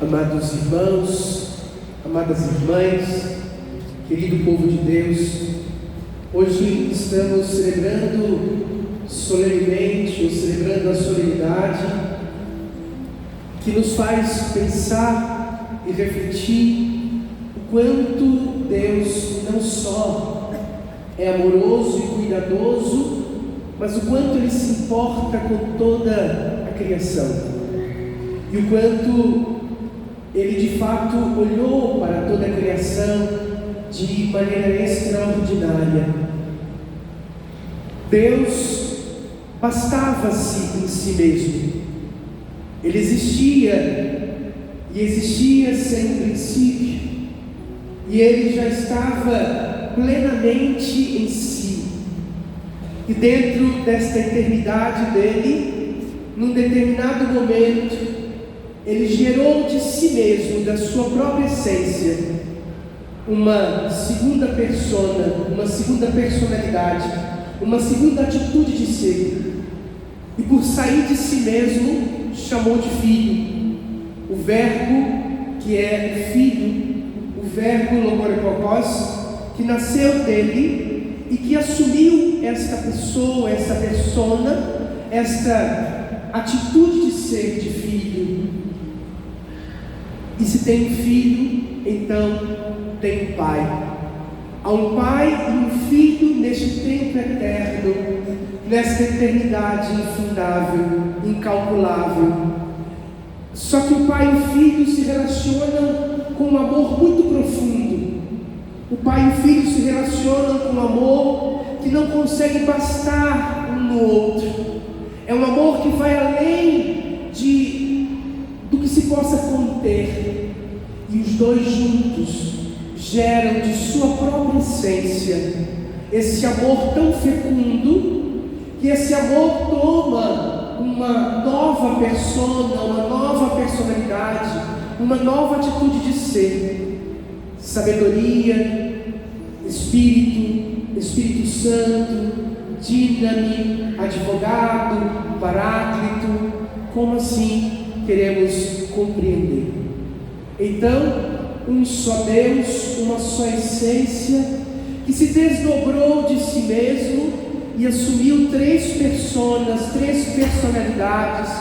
Amados irmãos, amadas irmãs, querido povo de Deus, hoje estamos celebrando solenemente, ou celebrando a solenidade que nos faz pensar e refletir o quanto Deus não só é amoroso e cuidadoso, mas o quanto Ele se importa com toda a criação e o quanto Ele de fato olhou para toda a criação de maneira extraordinária. Deus bastava-se em si mesmo. Ele existia e existia sem princípio, e Ele já estava plenamente em si. E dentro desta eternidade dele, num determinado momento, Ele gerou de si mesmo, da sua própria essência, uma segunda persona, uma segunda personalidade, uma segunda atitude de ser. E por sair de si mesmo, chamou de filho. O verbo que é filho, o verbo logorokos, que nasceu dele e que assumiu esta pessoa, esta persona, esta atitude de ser de filho. E se tem um filho, então tem um pai. Há um pai e um filho neste tempo eterno, nesta eternidade infindável, incalculável. Só que o pai e o filho se relacionam com um amor muito profundo. O pai e o filho se relacionam com um amor que não consegue bastar um no outro. É um amor que vai além do que se possa conter. E os dois juntos geram de sua própria essência esse amor tão fecundo, que esse amor toma uma nova persona, uma nova personalidade, uma nova atitude de ser. Sabedoria, Espírito Santo, dínamo, advogado, paráclito. Como assim queremos compreender? Então, um só Deus, uma só essência, que se desdobrou de si mesmo e assumiu três personas, três personalidades,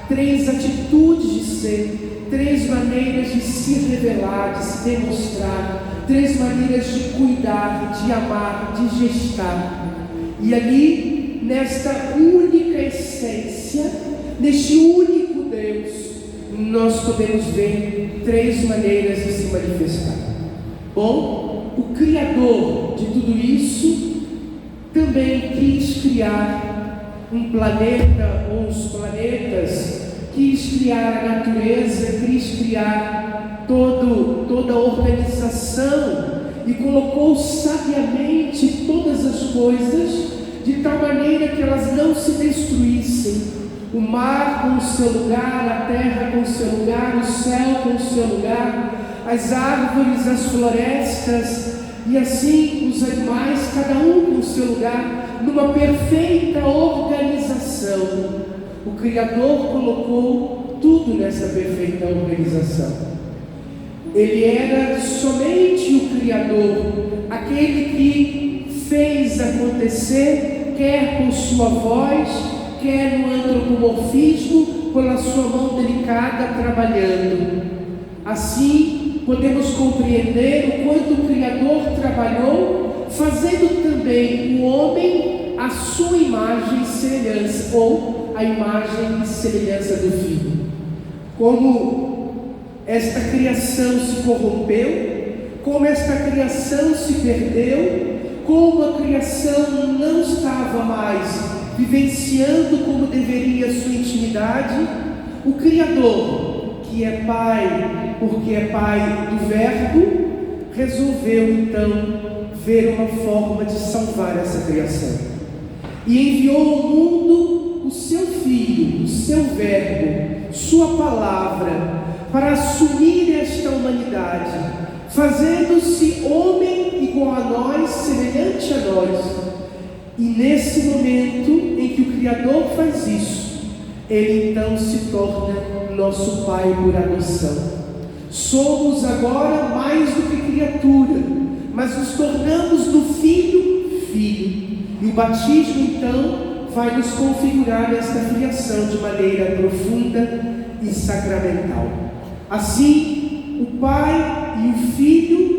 três atitudes de ser, três maneiras de se revelar, de se demonstrar, três maneiras de cuidar, de amar, de gestar. E ali, nesta única essência, neste único Deus, nós podemos ver três maneiras de se manifestar. Bom, o Criador de tudo isso também quis criar um planeta, ou os planetas, quis criar a natureza, quis criar toda a organização e colocou sabiamente todas as coisas de tal maneira que elas não se destruíssem. O mar com o seu lugar, a terra com o seu lugar, o céu com o seu lugar, as árvores, as florestas, e assim os animais, cada um com o seu lugar, numa perfeita organização. O Criador colocou tudo nessa perfeita organização. Ele era somente o Criador, aquele que fez acontecer, quer com sua voz, quer no antropomorfismo, pela sua mão delicada trabalhando. Assim, podemos compreender o quanto o Criador trabalhou, fazendo também o homem a sua imagem e semelhança, ou a imagem e semelhança do Filho. Como esta criação se corrompeu, como esta criação se perdeu, como a criação não estava mais vivenciando como deveria a sua intimidade, o Criador, que é Pai, porque é Pai do Verbo, resolveu então ver uma forma de salvar essa criação. E enviou ao mundo o seu Filho, o seu Verbo, sua palavra, para assumir esta humanidade, fazendo-se homem igual a nós, semelhante a nós. E nesse momento em que o Criador faz isso, Ele então se torna nosso Pai por adoção. Somos agora mais do que criatura, mas nos tornamos do Filho, filho. E o batismo, então, vai nos configurar esta filiação de maneira profunda e sacramental. Assim, o Pai e o Filho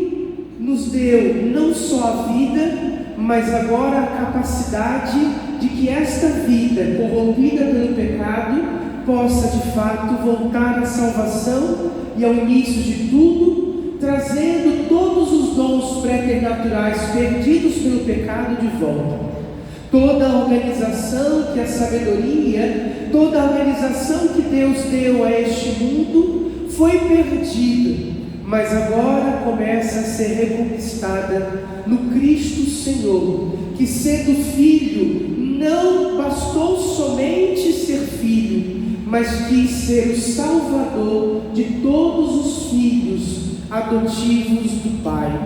nos deu não só a vida, mas agora a capacidade de que esta vida corrompida pelo pecado possa de fato voltar à salvação e ao início de tudo, trazendo todos os dons preternaturais perdidos pelo pecado de volta. Toda a organização que a sabedoria, toda a organização que Deus deu a este mundo foi perdida, mas agora começa a ser reconquistada no Cristo Senhor, que sendo Filho, não bastou somente ser Filho, mas quis ser o Salvador de todos os filhos adotivos do Pai.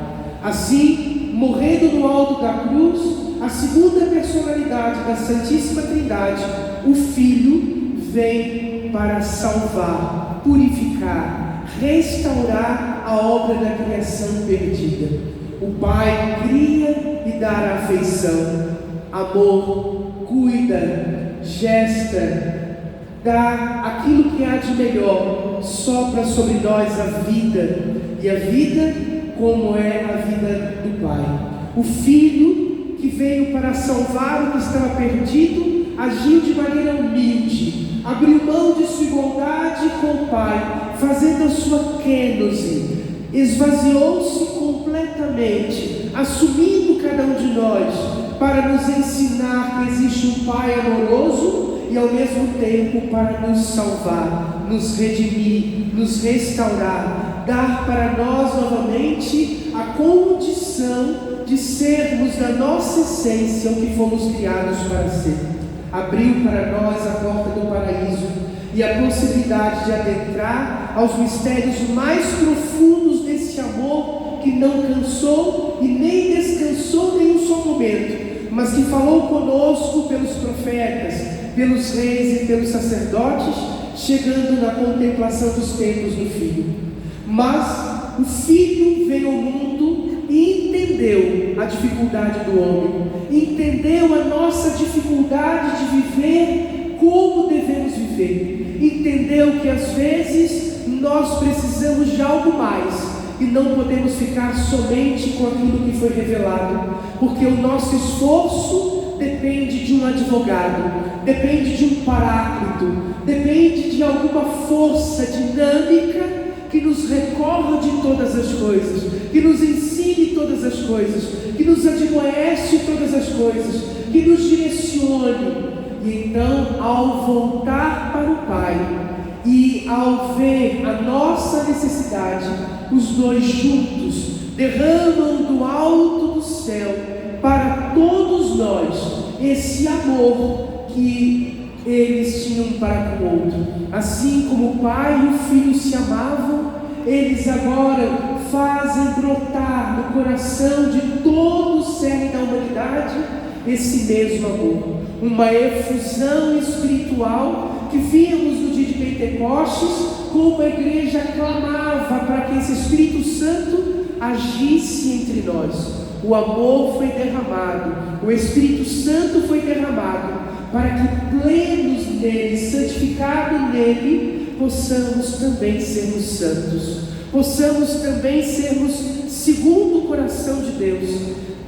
Assim, morrendo no alto da cruz, a segunda personalidade da Santíssima Trindade, o Filho, vem para salvar, purificar, restaurar a obra da criação perdida. O Pai cria e dá a afeição, amor, cuida, gesta, dá aquilo que há de melhor, sopra sobre nós a vida, e a vida como é a vida do Pai. O Filho, que veio para salvar o que estava perdido, agiu de maneira humilde, abriu mão de sua igualdade com o Pai, fazendo a sua kênose, esvaziou-se completamente, assumindo cada um de nós, para nos ensinar que existe um Pai amoroso e ao mesmo tempo para nos salvar, nos redimir, nos restaurar, dar para nós novamente a condição de sermos da nossa essência o que fomos criados para ser. Abriu para nós a porta do paraíso e a possibilidade de adentrar aos mistérios mais profundos desse amor que não cansou e nem descansou em um só momento, mas que falou conosco pelos profetas, pelos reis e pelos sacerdotes, chegando na contemplação dos tempos do Filho. Mas o Filho veio ao mundo e entendeu a dificuldade do homem, entendeu a nossa dificuldade de viver como devemos viver, entendeu que às vezes nós precisamos de algo mais e não podemos ficar somente com aquilo que foi revelado, porque o nosso esforço depende de um advogado, depende de um paráclito, depende de alguma força dinâmica que nos recorra de todas as coisas, que nos ensine todas as coisas, que nos admoeste todas as coisas, que nos direcione. E então, ao voltar para o Pai e ao ver a nossa necessidade, os dois juntos derramam do alto do céu para todos nós esse amor que eles tinham para com o outro. Assim como o Pai e o Filho se amavam, eles agora fazem brotar no coração de todo o cerne da humanidade esse mesmo amor, uma efusão espiritual que víamos no dia de Pentecostes, como a igreja clamava para que esse Espírito Santo agisse entre nós. O amor foi derramado, o Espírito Santo foi derramado, para que plenos nele, santificados nele, possamos também sermos santos, possamos também sermos segundo o coração de Deus,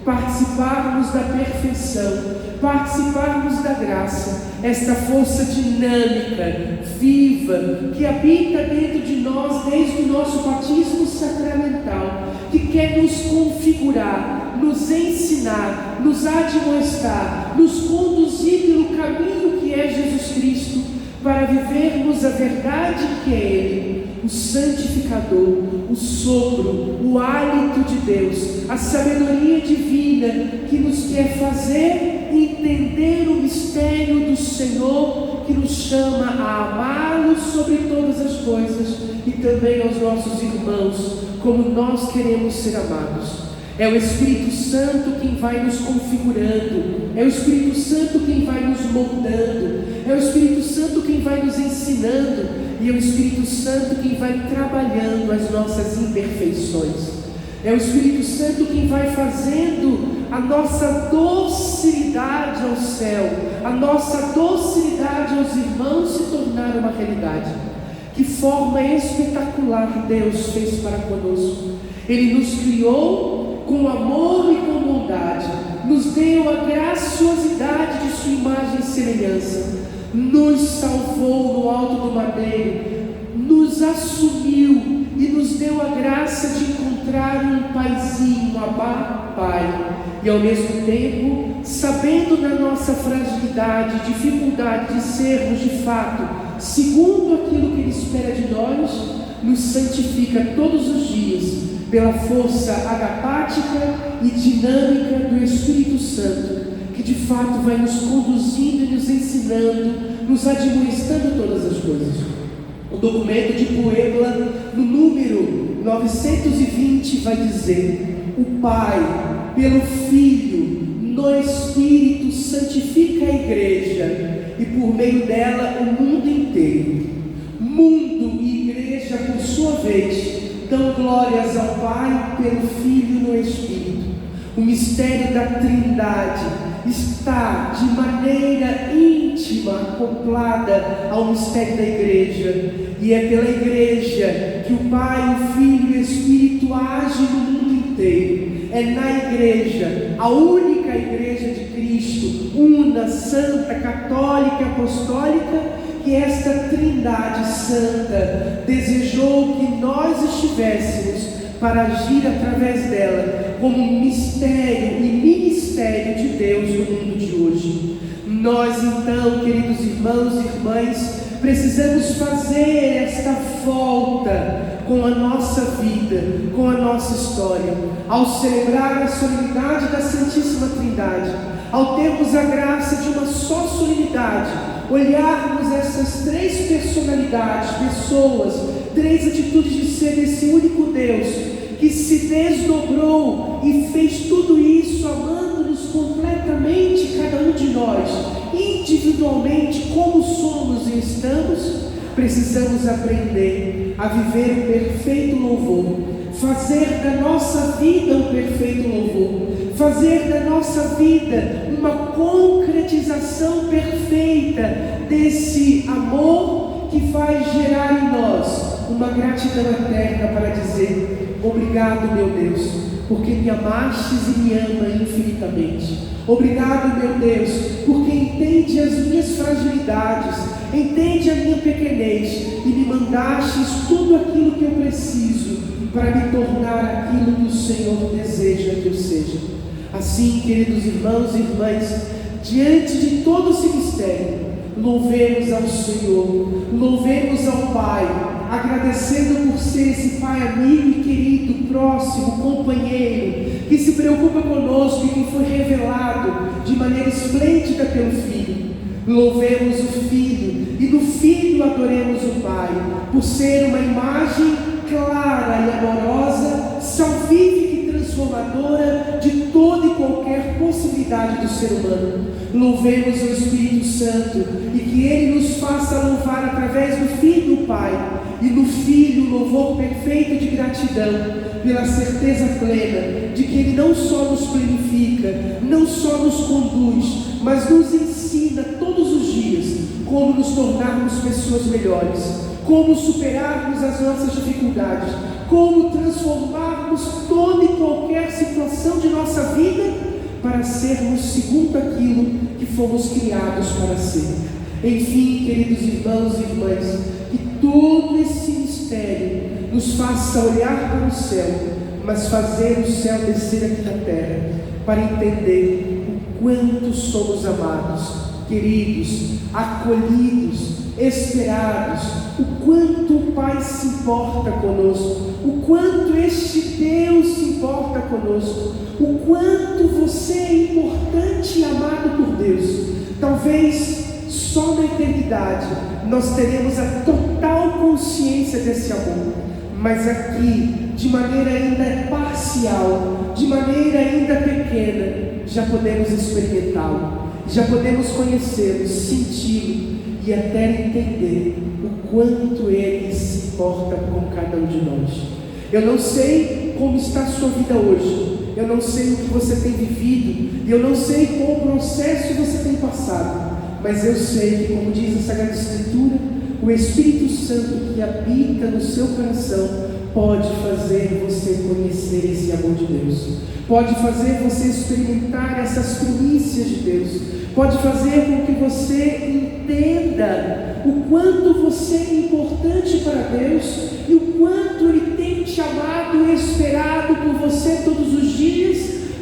participarmos da perfeição, participarmos da graça, esta força dinâmica, viva, que habita dentro de nós desde o nosso batismo sacramental, que quer nos configurar, nos ensinar, nos admoestar, nos conduzir pelo caminho que é Jesus Cristo, para vivermos a verdade que é Ele, o santificador, o sopro, o hálito de Deus, a sabedoria divina que nos quer fazer entender o mistério do Senhor, que nos chama a amá-lo sobre todas as coisas e também aos nossos irmãos, como nós queremos ser amados. É o Espírito Santo quem vai nos configurando, é o Espírito Santo quem vai nos moldando, é o Espírito Santo quem vai nos ensinando, e é o Espírito Santo quem vai trabalhando as nossas imperfeições. É o Espírito Santo quem vai fazendo a nossa docilidade ao céu, a nossa docilidade aos irmãos se tornar uma realidade. Que forma espetacular Deus fez para conosco. Ele nos criou com amor e com bondade, nos deu a graciosidade de sua imagem e semelhança, nos salvou no alto do madeiro, nos assumiu e nos deu a graça de encontrar um paizinho, um Abá, Pai. E ao mesmo tempo, sabendo da nossa fragilidade, dificuldade de sermos de fato segundo aquilo que Ele espera de nós, nos santifica todos os dias pela força agapática e dinâmica do Espírito Santo, que de fato vai nos conduzindo e nos ensinando, nos admoestando todas as coisas. O documento de Puebla, no número 920, vai dizer: o Pai, pelo Filho, no Espírito, santifica a Igreja, e por meio dela o mundo inteiro. Mundo e Igreja, por sua vez, dão glórias ao Pai pelo Filho no Espírito. O mistério da Trindade está de maneira íntima acoplada ao mistério da Igreja, e é pela Igreja que o Pai, o Filho e o Espírito agem no mundo inteiro. É na Igreja, a única Igreja de Cristo, una, santa, católica e apostólica, que esta Trindade Santa desejou que nós estivéssemos para agir através dela como um mistério e ministério de Deus no mundo de hoje. Nós então, queridos irmãos e irmãs, precisamos fazer esta volta com a nossa vida, com a nossa história, ao celebrar a solenidade da Santíssima Trindade, ao termos a graça de uma só solenidade, olharmos essas três personalidades, pessoas, três atitudes de ser desse único Deus, que se desdobrou e fez tudo isso amando-nos completamente, cada um de nós, individualmente, como somos e estamos. Precisamos aprender a viver o perfeito louvor, fazer da nossa vida um perfeito louvor, fazer da nossa vida uma concretização perfeita desse amor que vai gerar em nós uma gratidão eterna para dizer: obrigado, meu Deus, porque me amastes e me ama infinitamente. Obrigado, meu Deus, porque entende as minhas fragilidades, entende a minha pequenez e me mandastes tudo aquilo que eu preciso para me tornar aquilo que o Senhor deseja que eu seja. Assim, queridos irmãos e irmãs, diante de todo esse mistério, louvemos ao Senhor, louvemos ao Pai, agradecendo por ser esse Pai amigo e querido, próximo, companheiro, que se preocupa conosco e que foi revelado de maneira esplêndida pelo Filho. Louvemos o Filho e no Filho adoremos o Pai, por ser uma imagem clara e amorosa, salvífica e transformadora de toda e qualquer possibilidade do ser humano. Louvemos o Espírito Santo e que Ele nos faça louvar através do Filho e do Pai, e no Filho o louvor perfeito de gratidão, pela certeza plena de que Ele não só nos planifica, não só nos conduz, mas nos ensina todos os dias como nos tornarmos pessoas melhores, como superarmos as nossas dificuldades, como transformarmos toda e qualquer situação de nossa vida para sermos segundo aquilo que fomos criados para ser. Enfim, queridos irmãos e irmãs, que todo esse mistério nos faça olhar para o céu, mas fazer o céu descer aqui na terra, para entender o quanto somos amados, queridos, acolhidos, esperados, o quanto o Pai se importa conosco, o quanto este Deus se importa conosco, o quanto você é importante e amado por Deus. Talvez só na eternidade nós teremos a total consciência desse amor, mas aqui, de maneira ainda parcial, de maneira ainda pequena, já podemos experimentá-lo, já podemos conhecê-lo, senti-lo e até entender o quanto Ele se importa com cada um de nós. Eu não sei como está a sua vida hoje, eu não sei o que você tem vivido, e eu não sei qual processo você tem passado, mas eu sei que, como diz a Sagrada Escritura, o Espírito Santo que habita no seu coração pode fazer você conhecer esse amor de Deus, pode fazer você experimentar essas primícias de Deus, pode fazer com que você entenda o quanto você é importante para Deus e o quanto Ele tem te amado e esperado por você todos os dias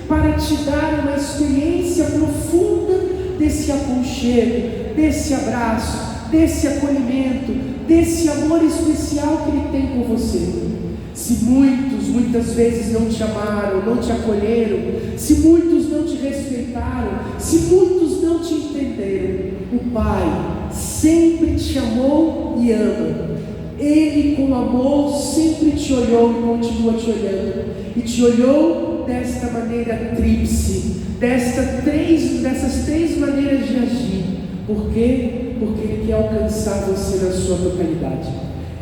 para te dar uma experiência profunda desse aconchego, desse abraço, desse acolhimento, desse amor especial que Ele tem por você. Se muitas vezes não te amaram, não te acolheram, se muitos não te respeitaram, se muitos não te entenderam, o Pai sempre te amou e ama. Ele com amor sempre te olhou e continua te olhando, e te olhou desta maneira tríplice, dessas três maneiras de agir. Por quê? Porque Ele quer alcançar você na sua totalidade.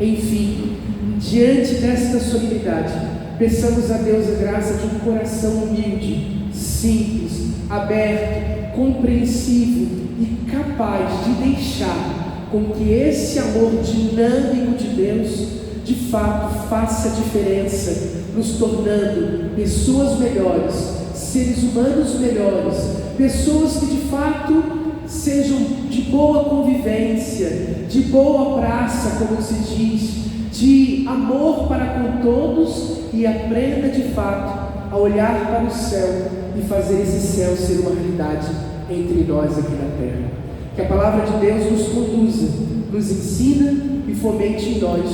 Enfim, diante desta solenidade, peçamos a Deus a graça de um coração humilde, simples, aberto, compreensivo e capaz de deixar com que esse amor dinâmico de Deus de fato faça diferença, nos tornando pessoas melhores, seres humanos melhores, pessoas que de fato sejam de boa convivência, de boa praça, como se diz, de amor para com todos, e aprenda de fato a olhar para o céu e fazer esse céu ser uma realidade entre nós aqui na terra. Que a palavra de Deus nos conduza, nos ensina e fomente em nós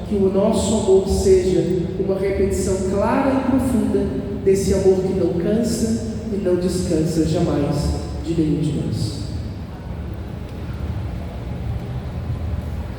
que o nosso amor seja uma repetição clara e profunda desse amor que não cansa e não descansa jamais de nenhum de nós.